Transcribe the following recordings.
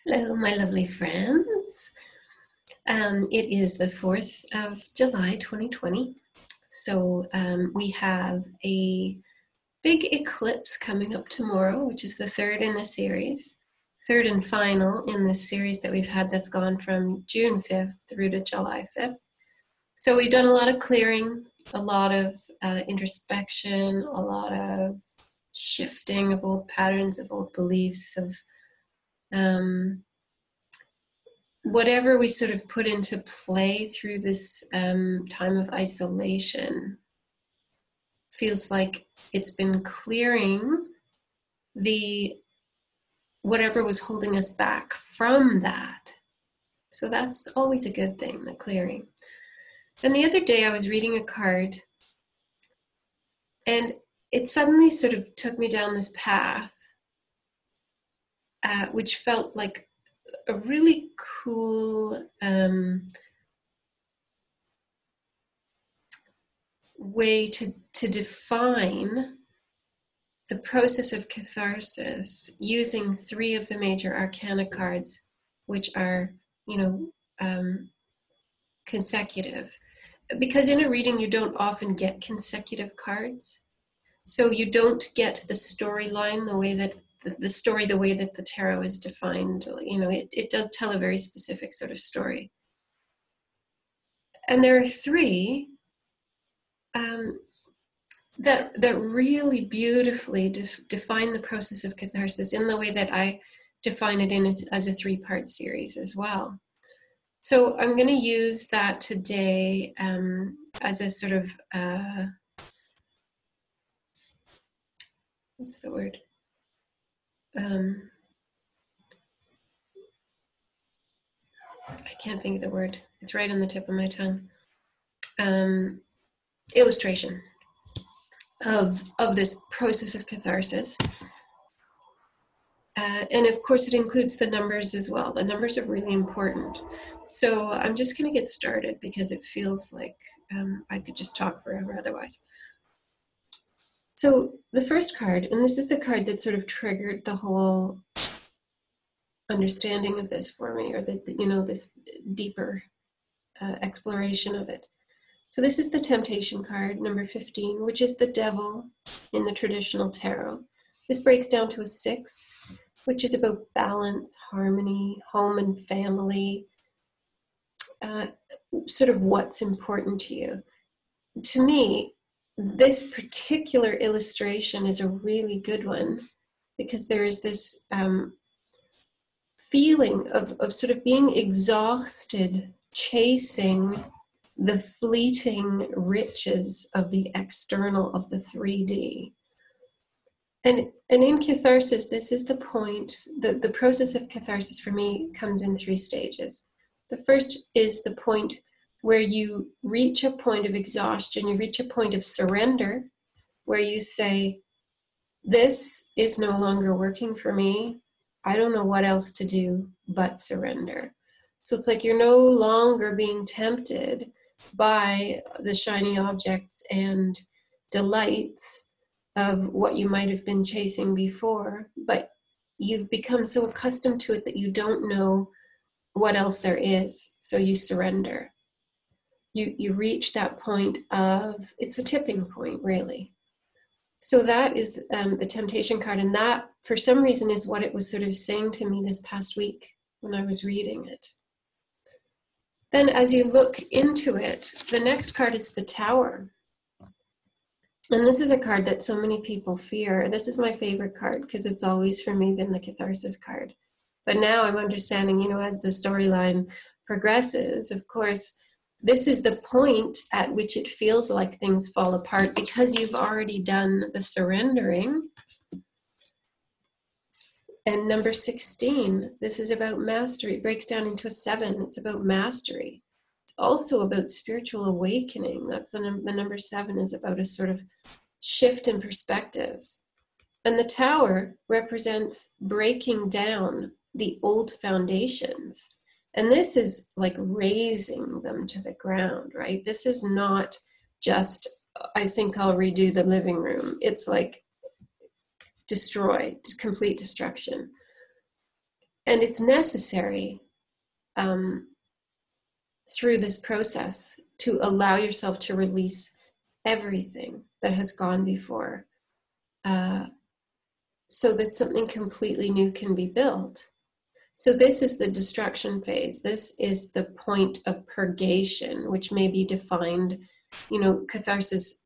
Hello, my lovely friends. It is the 4th of July, 2020. So we have a big eclipse coming up tomorrow, which is the third in a series, third and final in this series that we've had that's gone from June 5th through to July 5th. So we've done a lot of clearing, a lot of introspection, a lot of shifting of old patterns, of old beliefs, of whatever we sort of put into play through this time of isolation feels like it's been clearing whatever was holding us back from that. So that's always a good thing, the clearing. And the other day I was reading a card and it suddenly sort of took me down this path, which felt like a really cool way to define the process of catharsis using 3 of the major arcana cards, which are, consecutive. Because in a reading, you don't often get consecutive cards. So you don't get the storyline the way that the way that the tarot is defined. It does tell a very specific sort of story. And there are 3 that really beautifully define the process of catharsis in the way that I define it as a 3-part series as well. So I'm going to use that today as a sort of, what's the word? I can't think of the word. It's right on the tip of my tongue. Illustration of this process of catharsis. And of course, it includes the numbers as well. The numbers are really important. So I'm just going to get started because it feels like I could just talk forever otherwise. So the first card, and this is the card that sort of triggered the whole understanding of this for me, or this deeper exploration of it. So this is the temptation card, number 15, which is the devil in the traditional tarot. This breaks down to a 6, which is about balance, harmony, home and family, sort of what's important to you. To me, this particular illustration is a really good one because there is this feeling of sort of being exhausted, chasing the fleeting riches of the external, of the 3D. And in catharsis, this is the point, the process of catharsis for me comes in 3 stages. The first is the point where you reach a point of exhaustion, you reach a point of surrender, where you say, this is no longer working for me. I don't know what else to do but surrender. So it's like you're no longer being tempted by the shiny objects and delights of what you might have been chasing before, but you've become so accustomed to it that you don't know what else there is, so you surrender. You reach that point of, it's a tipping point, really. So that is the temptation card, and that, for some reason, is what it was sort of saying to me this past week when I was reading it. Then as you look into it, the next card is the Tower. And this is a card that so many people fear. This is my favorite card because it's always, for me, been the catharsis card. But now I'm understanding, as the storyline progresses, of course, this is the point at which it feels like things fall apart because you've already done the surrendering. And number 16, this is about mastery. It breaks down into a 7. It's about mastery. It's also about spiritual awakening. That's the number 7 is about a sort of shift in perspectives. And the Tower represents breaking down the old foundations. And this is like raising them to the ground, right? This is not just, I think I'll redo the living room. It's like destroyed, complete destruction. And it's necessary through this process to allow yourself to release everything that has gone before, so that something completely new can be built. So this is the destruction phase. This is the point of purgation, which may be defined, catharsis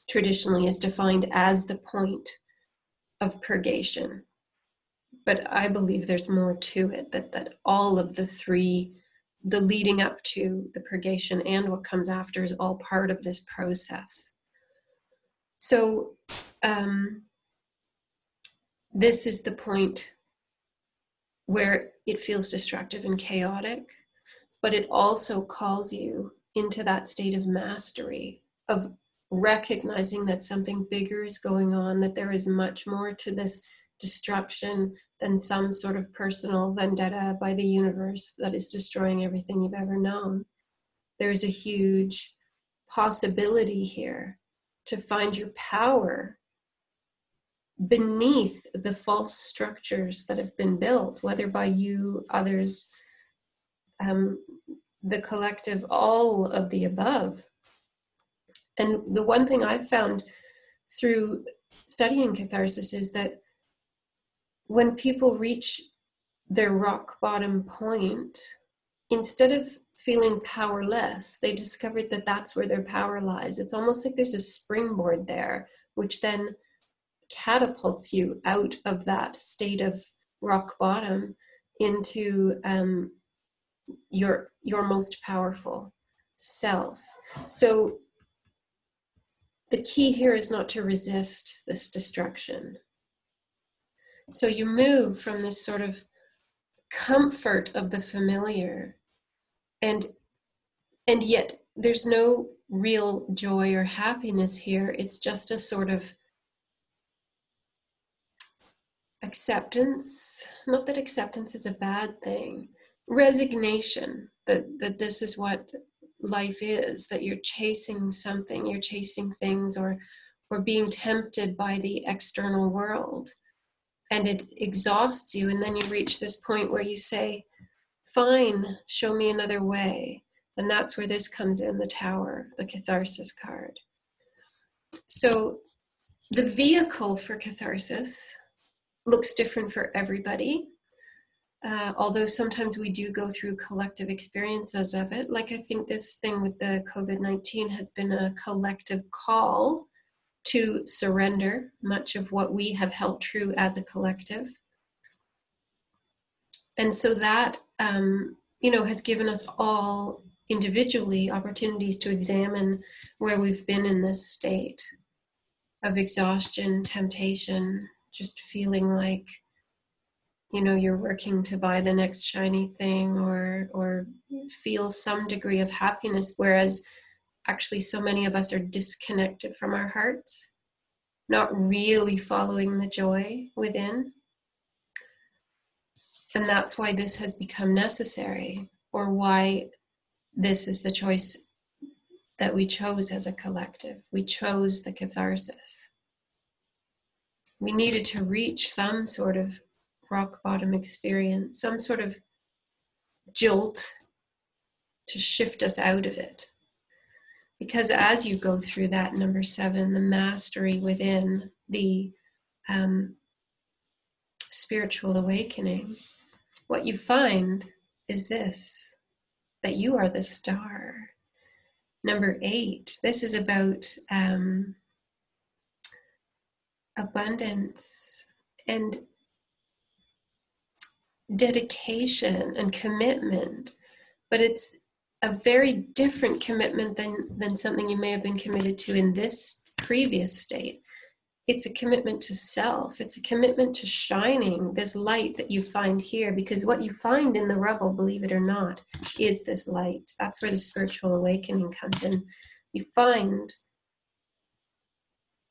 traditionally is defined as the point of purgation. But I believe there's more to it, that all of the three, the leading up to the purgation and what comes after, is all part of this process. So this is the point where it feels destructive and chaotic, but it also calls you into that state of mastery, of recognizing that something bigger is going on, that there is much more to this destruction than some sort of personal vendetta by the universe that is destroying everything you've ever known. There's a huge possibility here to find your power beneath the false structures that have been built, whether by you, others, the collective, all of the above. And the one thing I've found through studying catharsis is that when people reach their rock bottom point, instead of feeling powerless, they discovered that that's where their power lies. It's almost like there's a springboard there, which then catapults you out of that state of rock bottom into your most powerful self. So the key here is not to resist this destruction. So you move from this sort of comfort of the familiar, and yet there's no real joy or happiness here. It's just a sort of acceptance, not that acceptance is a bad thing, resignation that this is what life is, that you're chasing something, you're chasing things, or being tempted by the external world, and it exhausts you, and then you reach this point where you say, fine, show me another way. And that's where this comes in, the Tower, the catharsis card. So the vehicle for catharsis looks different for everybody, although sometimes we do go through collective experiences of it. Like I think this thing with the COVID-19 has been a collective call to surrender much of what we have held true as a collective. And so that, has given us all individually opportunities to examine where we've been in this state of exhaustion, temptation, just feeling like, you're working to buy the next shiny thing, or feel some degree of happiness, whereas actually so many of us are disconnected from our hearts, not really following the joy within. And that's why this has become necessary, or why this is the choice that we chose as a collective. We chose the catharsis. We needed to reach some sort of rock bottom experience, some sort of jolt to shift us out of it. Because as you go through that, number 7, the mastery within, the spiritual awakening, what you find is this, that you are the star. Number 8, this is about abundance and dedication and commitment, but it's a very different commitment than something you may have been committed to in this previous state. It's a commitment to self. It's a commitment to shining this light that you find here, because what you find in the Rebel, believe it or not, is this light. That's where the spiritual awakening comes in. You find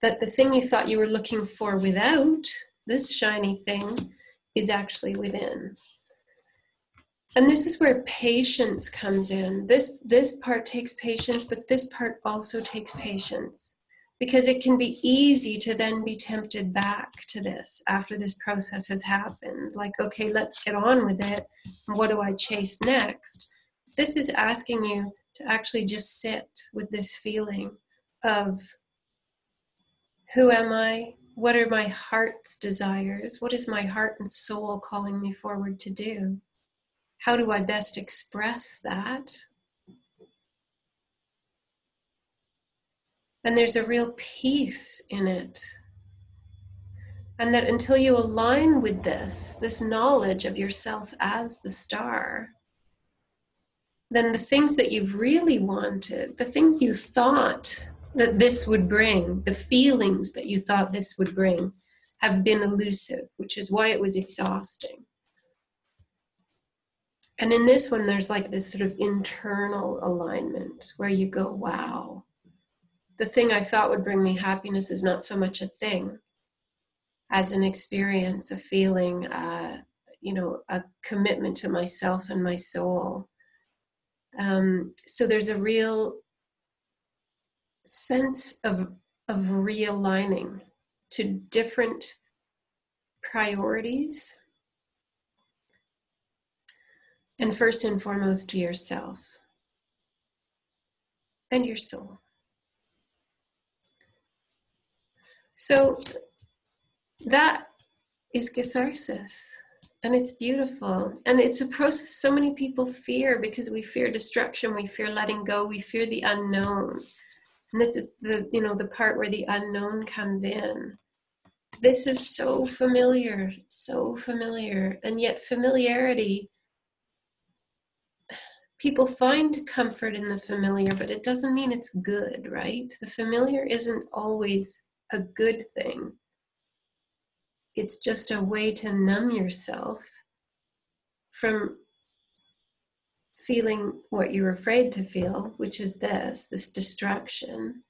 that the thing you thought you were looking for without, this shiny thing, is actually within. And this is where patience comes in. This part takes patience, but this part also takes patience. Because it can be easy to then be tempted back to this after this process has happened. Like, okay, let's get on with it. What do I chase next? This is asking you to actually just sit with this feeling of, who am I? What are my heart's desires? What is my heart and soul calling me forward to do? How do I best express that? And there's a real peace in it. And that until you align with this knowledge of yourself as the star, then the things that you've really wanted, the things you thought that this would bring, the feelings that you thought this would bring, have been elusive, which is why it was exhausting. And in this one, there's like this sort of internal alignment where you go, wow, the thing I thought would bring me happiness is not so much a thing as an experience, a feeling, a commitment to myself and my soul. So there's a real sense of realigning to different priorities, and first and foremost to yourself and your soul. So that is catharsis, and it's beautiful, and it's a process so many people fear, because we fear destruction, we fear letting go, we fear the unknown. And this is the part where the unknown comes in. This is so familiar, and yet familiarity, people find comfort in the familiar, but it doesn't mean it's good, right? The familiar isn't always a good thing. It's just a way to numb yourself from feeling what you're afraid to feel, which is this distraction.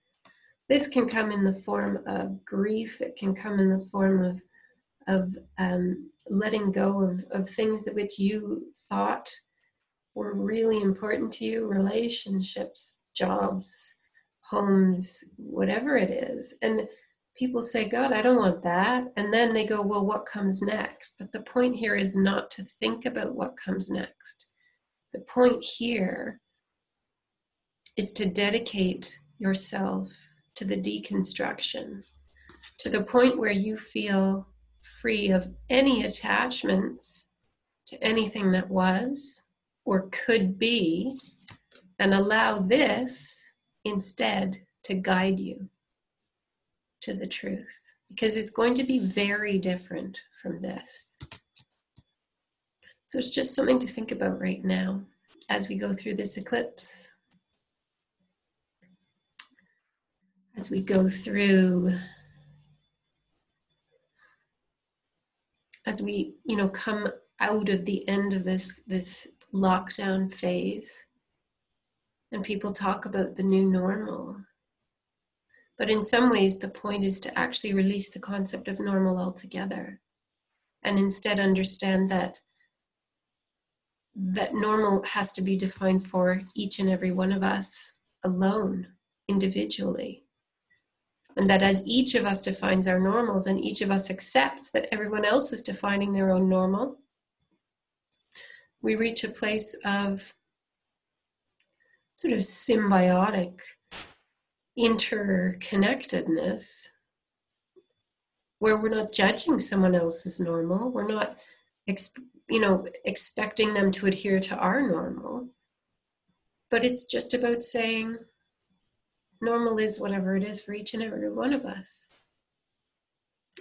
This can come in the form of grief. It can come in the form of letting go of things that which you thought were really important to you, relationships, jobs, homes, whatever it is. And people say, God, I don't want that. And then they go, well, what comes next? But the point here is not to think about what comes next. The point here is to dedicate yourself to the deconstruction, to the point where you feel free of any attachments to anything that was or could be, and allow this instead to guide you to the truth, because it's going to be very different from this. So it's just something to think about right now as we go through this eclipse, as we go through, as we come out of the end of this lockdown phase, and people talk about the new normal. But in some ways, the point is to actually release the concept of normal altogether, and instead understand that normal has to be defined for each and every one of us alone, individually. And that as each of us defines our normals, and each of us accepts that everyone else is defining their own normal, we reach a place of sort of symbiotic interconnectedness, where we're not judging someone else's normal. We're not expecting them to adhere to our normal. But it's just about saying normal is whatever it is for each and every one of us.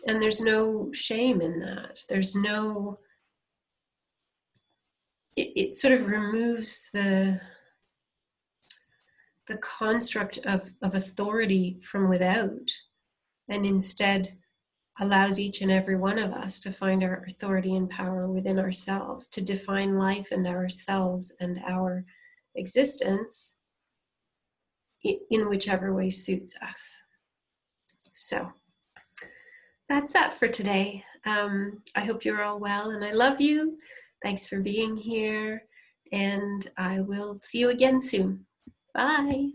And there's no shame in that. There's no, it sort of removes the construct of authority from without, and instead allows each and every one of us to find our authority and power within ourselves, to define life and ourselves and our existence in whichever way suits us. So that's that for today. I hope you're all well, and I love you. Thanks for being here, and I will see you again soon. Bye.